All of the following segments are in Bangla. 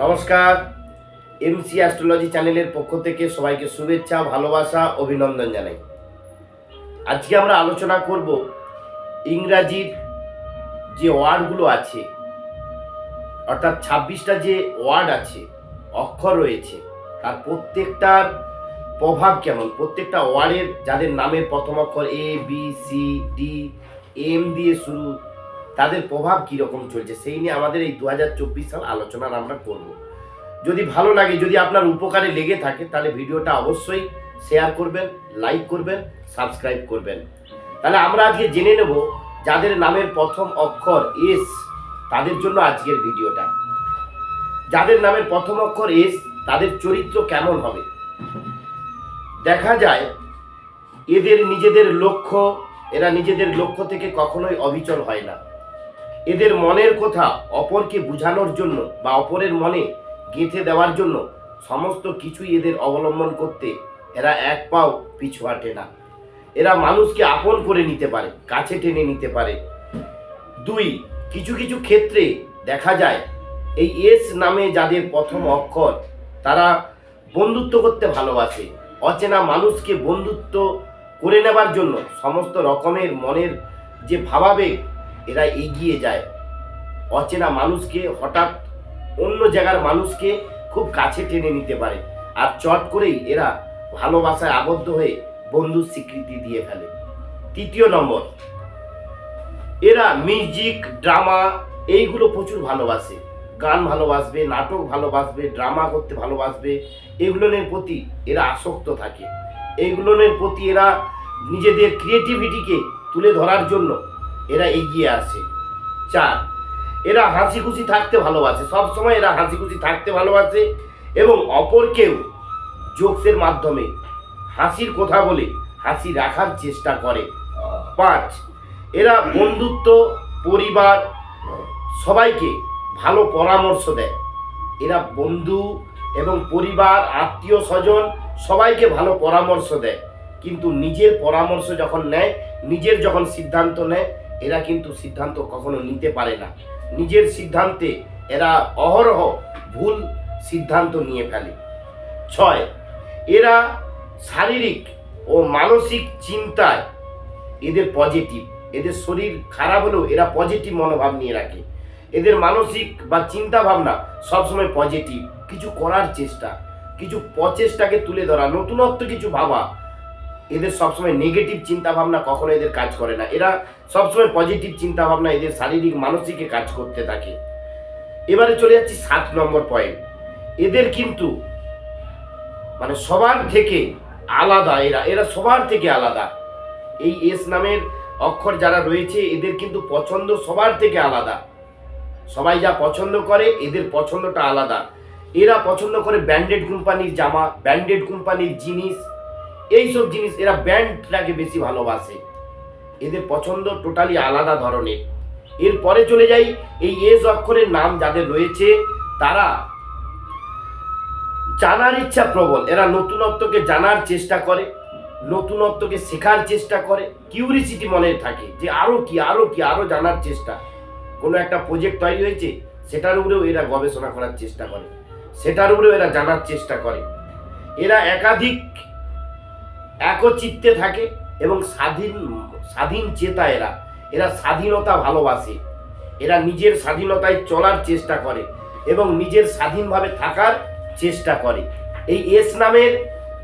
নমস্কার, এমসি অ্যাস্ট্রোলজি চ্যানেলের পক্ষ থেকে সবাইকে শুভেচ্ছা, ভালোবাসা, অভিনন্দন জানাই। আজকে আমরা আলোচনা করব ইংরাজির যে ওয়ার্ডগুলো আছে, অর্থাৎ 26টা যে ওয়ার্ড আছে, অক্ষর রয়েছে, তার প্রত্যেকটার প্রভাব কেমন, প্রত্যেকটা ওয়ার্ডের যাদের নামের প্রথম অক্ষর A B C D M দিয়ে শুরু, তাদের প্রভাব কীরকম চলছে সেই নিয়ে আমাদের এই 2024 সাল আলোচনা আমরা করব। যদি ভালো লাগে, যদি আপনার উপকারে লেগে থাকে, তাহলে ভিডিওটা অবশ্যই শেয়ার করবেন, লাইক করবেন, সাবস্ক্রাইব করবেন। তাহলে আমরা আজকে জেনে নেব যাদের নামের প্রথম অক্ষর এস, তাদের জন্য আজকের ভিডিওটা। যাদের নামের প্রথম অক্ষর এস, তাদের চরিত্র কেমন হবে। দেখা যায় এদের নিজেদের লক্ষ্য, এরা নিজেদের লক্ষ্য থেকে কখনোই অবিচল হয় না। এদের মনের কথা অপরকে বোঝানোর জন্য বা অপরের মনে গেঁথে দেওয়ার জন্য সমস্ত কিছুই এদের অবলম্বন করতে এরা এক পাও পিছু হাঁটে না। এরা মানুষকে আপন করে নিতে পারে, কাছে টেনে নিতে পারে। দুই, কিছু কিছু ক্ষেত্রে দেখা যায় এই এস নামে যাদের প্রথম অক্ষর, তারা বন্ধুত্ব করতে ভালোবাসে। অচেনা মানুষকে বন্ধুত্ব করে নেবার জন্য সমস্ত রকমের মনের যে ভাবাবেগ, এরা এগিয়ে যায়। অচেনা মানুষকে হঠাৎ অন্য জায়গার মানুষকে খুব কাছে টেনে নিতে পারে, আর চট করেই এরা ভালোবাসায় আবদ্ধ হয়ে বন্ধুর স্বীকৃতি দিয়ে ফেলে। তৃতীয় নম্বর, এরা মিউজিক, ড্রামা এইগুলো প্রচুর ভালোবাসে। গান ভালোবাসবে, নাটক ভালোবাসবে, ড্রামা করতে ভালোবাসবে। এগুলোর প্রতি এরা আসক্ত থাকে। এইগুলোর প্রতি এরা নিজেদের ক্রিয়েটিভিটিকে তুলে ধরার জন্য এরা এগিয়ে আসে। চার, এরা হাসি খুশি থাকতে ভালোবাসে। সবসময় এরা হাসি খুশি থাকতে ভালোবাসে এবং অপরকেও জোকসের মাধ্যমে হাসির কথা বলে হাসি রাখার চেষ্টা করে। পাঁচ, এরা বন্ধুত্ব, পরিবার সবাইকে ভালো পরামর্শ দেয়। এরা বন্ধু এবং পরিবার, আত্মীয় স্বজন সবাইকে ভালো পরামর্শ দেয়, কিন্তু নিজের পরামর্শ যখন নেয়, নিজের যখন সিদ্ধান্ত নেয়, এরা কিন্তু সিদ্ধান্ত কখনো নিতে পারে না। নিজের সিদ্ধান্তে এরা অহরহ ভুল সিদ্ধান্ত নিয়ে ফেলে। ছয়, এরা শারীরিক ও মানসিক চিন্তায় এদের পজিটিভ। এদের শরীর খারাপ হলেও এরা পজিটিভ মনোভাব নিয়ে রাখে। এদের মানসিক বা চিন্তা ভাবনা সবসময় পজিটিভ, কিছু করার চেষ্টা, কিছু প্রচেষ্টাকে তুলে ধরা, নতুনত্ব কিছু ভাবা। এদের সবসময় নেগেটিভ চিন্তা ভাবনা কখনো এদের কাজ করে না। এরা সবসময় পজিটিভ চিন্তা ভাবনা এদের শারীরিক মানসিকে কাজ করতে থাকে। এবারে চলে যাচ্ছি 7 নম্বর পয়েন্ট। এদের কিন্তু মানে সবার থেকে আলাদা, এরা সবার থেকে আলাদা। এই এস নামের অক্ষর যারা রয়েছে, এদের কিন্তু পছন্দ সবার থেকে আলাদা। সবাই যা পছন্দ করে, এদের পছন্দটা আলাদা। এরা পছন্দ করে ব্র্যান্ডেড কোম্পানির জামা, ব্র্যান্ডেড কোম্পানির জিনিস, এইসব জিনিস। এরা ব্র্যান্ডটাকে বেশি ভালোবাসে। এদের পছন্দ টোটালি আলাদা ধরনের। এরপরে চলে যাই, এই এস অক্ষরের নাম যাদের রয়েছে, তারা জানার ইচ্ছা প্রবল। এরা নতুনত্বকে জানার চেষ্টা করে, নতুনত্বকে শেখার চেষ্টা করে। কিউরিসিটি মনে থাকে যে আরো কি আরো কি আরো জানার চেষ্টা। কোনো একটা প্রজেক্ট তৈরি হয়েছে, সেটার উপরেও এরা গবেষণা করার চেষ্টা করে, সেটার উপরেও এরা জানার চেষ্টা করে। এরা একাধিক একচিত্তে থাকে এবং স্বাধীন চেতা। এরা স্বাধীনতা ভালোবাসে। এরা নিজের স্বাধীনতায় চলার চেষ্টা করে এবং নিজের স্বাধীনভাবে থাকার চেষ্টা করে। এই এস নামের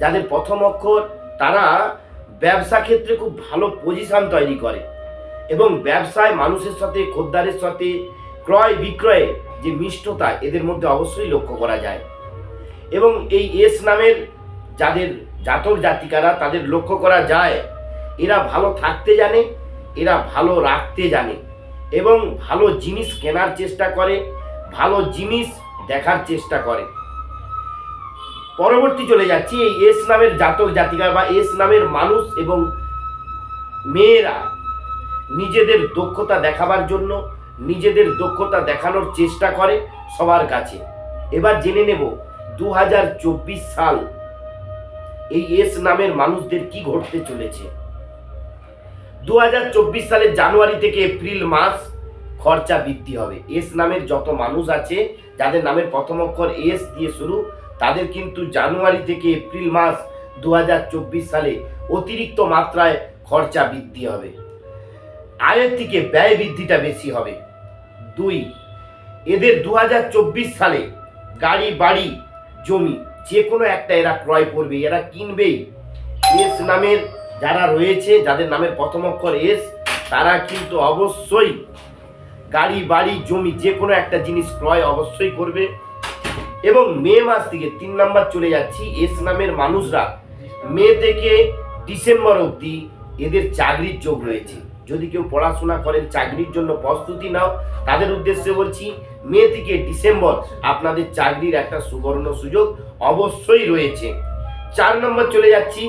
যাদের প্রথম অক্ষর, তারা ব্যবসা ক্ষেত্রে খুব ভালো পজিশন তৈরি করে এবং ব্যবসায় মানুষের সাথে, খদ্দারের সাথে ক্রয় বিক্রয়ে যে মিষ্টতা এদের মধ্যে অবশ্যই লক্ষ্য করা যায়। এবং এই এস নামের যাদের জাতক জাতিকারা, তাদের লক্ষ্য করা যায় এরা ভালো থাকতে জানে, এরা ভালো রাখতে জানে এবং ভালো জিনিস কেনার চেষ্টা করে, ভালো জিনিস দেখার চেষ্টা করে। পরবর্তী চলে যাচ্ছি, এই এস নামের জাতক জাতিকা বা এস নামের মানুষ এবং মেয়েরা নিজেদের দক্ষতা দেখাবার জন্য নিজেদের দক্ষতা দেখানোর চেষ্টা করে সবার কাছে। এবার জেনে নেব 2024 সাল এই এস নামের মানুষদের কি ঘটতে চলেছে। 2024 সালের জানুয়ারি থেকে এপ্রিল মাস খরচা বৃদ্ধি হবে। এস নামের যত মানুষ আছে যাদের নামের প্রথম অক্ষর এস দিয়ে শুরু, তাদের কিন্তু জানুয়ারি থেকে এপ্রিল মাস 2024 সালে অতিরিক্ত মাত্রায় খরচা বৃদ্ধি হবে, আয়ের থেকে ব্যয় বৃদ্ধিটা বেশি হবে। 2, এদের 2024 সালে গাড়ি, বাড়ি, জমি যে কোনো একটা এরা ক্রয় করবে, এরা কিনবেই। এস নামের যারা রয়েছে, যাদের নামের প্রথম অক্ষর এস, তারা কিন্তু অবশ্যই গাড়ি, বাড়ি, জমি যে কোনো একটা জিনিস ক্রয় অবশ্যই করবে। এবং মে মাস থেকে 3 নাম্বার চলে যাচ্ছি, এস নামের মানুষরা মে থেকে ডিসেম্বর অবধি এদের চাকরির যোগ রয়েছে। যদি কেউ পড়াশোনা করেন, চাকরির জন্য প্রস্তুতি নাও, তাদের উদ্দেশ্যে বলছি মে থেকে ডিসেম্বর আপনাদের চাকরির একটা সুবর্ণ সুযোগ অবশ্যই রয়েছে। 4 নম্বর চলে যাচ্ছি,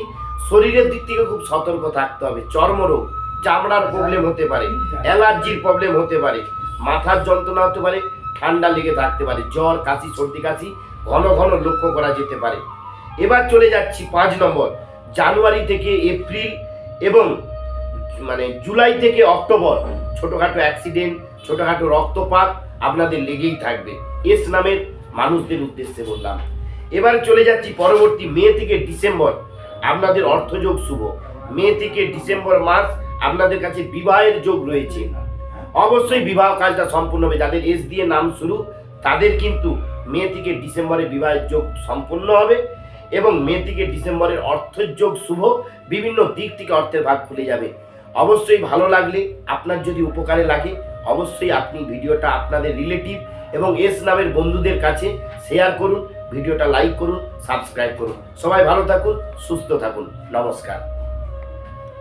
শরীরের দিক থেকে খুব সতর্ক থাকতে হবে। চর্মরোগ, চামড়ার প্রবলেম হতে পারে, অ্যালার্জির প্রবলেম হতে পারে, মাথার যন্ত্রণা হতে পারে, ঠান্ডা লেগে থাকতে পারে, জ্বর, কাশি, সর্দি কাশি ঘন ঘন লক্ষ্য করা যেতে পারে। এবার চলে যাচ্ছি 5 নম্বর, জানুয়ারি থেকে এপ্রিল এবং জুলাই থেকে অক্টোবর ছোটোখাটো অ্যাক্সিডেন্ট, ছোটোখাটো রক্তপাত আপনাদের লেগেই থাকবে। এস নামের মানুষদের উদ্দেশ্যে বললাম। এবার চলে যাচ্ছি পরবর্তী মে থেকে ডিসেম্বর আপনাদের অর্থযোগ শুভ। মে থেকে ডিসেম্বর মাস আপনাদের কাছে বিবাহের যোগ রয়েছে, অবশ্যই বিবাহ কাজটা সম্পূর্ণ হবে। যাদের এস দিয়ে নাম শুরু, তাদের কিন্তু মে থেকে ডিসেম্বরে বিবাহের যোগ সম্পূর্ণ হবে এবং মে থেকে ডিসেম্বরের অর্থের যোগ শুভ, বিভিন্ন দিক থেকে অর্থের ভাগ খুলে যাবে। অবশ্যই ভালো লাগলে, আপনার যদি উপকারে লাগে, অবশ্যই আপনি ভিডিওটা আপনাদের রিলেটিভ এবং এস নামের বন্ধুদের কাছে শেয়ার করুন, ভিডিওটা লাইক করুন, সাবস্ক্রাইব করুন। সবাই ভালো থাকুন, সুস্থ থাকুন, নমস্কার।